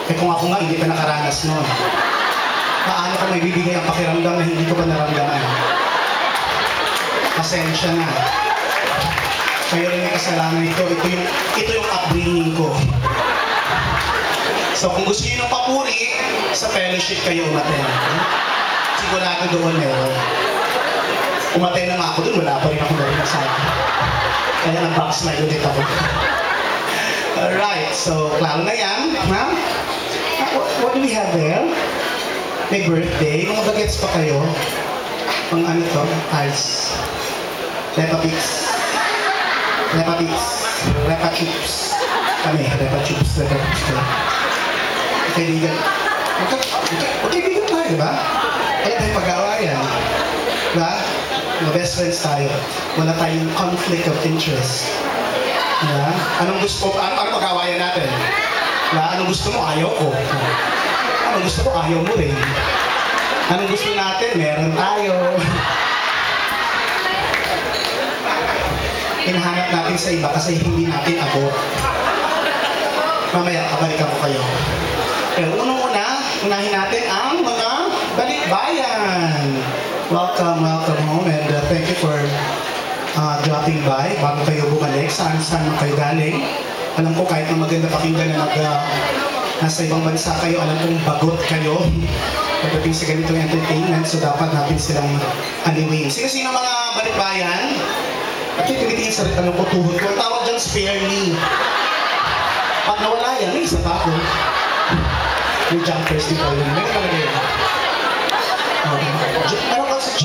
Eh kung ako nga, hindi pa nakaranas nun. Paano ko may bibigay ang pakiramdam na hindi ko pa naramdaman? Pasensya na. Kayo rin may kasalanan ito. Ito yung upbringing ko. So kung gusto niyo ng papuri, sa fellowship kayo umaten. Sigurado doon meron. Umaten na nga ako doon, wala pa rin ako narinig. Kaya nag-backslide ulit ako. Alright, so klaro na yan, ma'am? What do we have there? May birthday. Mga bagets pa kayo. Pang ano to? Tiles. Lepa Pix. Lepa Pix. Lepa Chips. Kami, Lepa Chips. Lepa Chips. Kaibigan. Kaibigan tayo, diba? Wala tayong pag-aawayan. Diba? Mga best friends tayo. Wala tayong conflict of interest. Diba? Anong gusto ko? Ano pag-aawayan natin? Diba? Anong gusto mo? Ayaw ko. Anong gusto ko? Ayaw mo rin. Anong gusto natin? Meron tayo. Hinahanap natin sa iba kasi hindi natin abot. Mamaya, kabalikan ko kayo. Pero unang-una, unahin natin ang mga balikbayan. Welcome home and thank you for dropping by bago kayo bumalik. Saan man kayo galing. Alam ko kahit na maganda pakinggan na nasa ibang bansa kayo, alam kong bagot kayo pagdating sa ganitong entertainment, so dapat natin silang aliwin. Sino mga balikbayan? At yung tinitingin sa rin ko, tuhod ko. Ang tawag dyan, spare knee. Pag nawala yan, may isa pa ako. May jumpers di pa yun. May nakalagay. Ano ka sa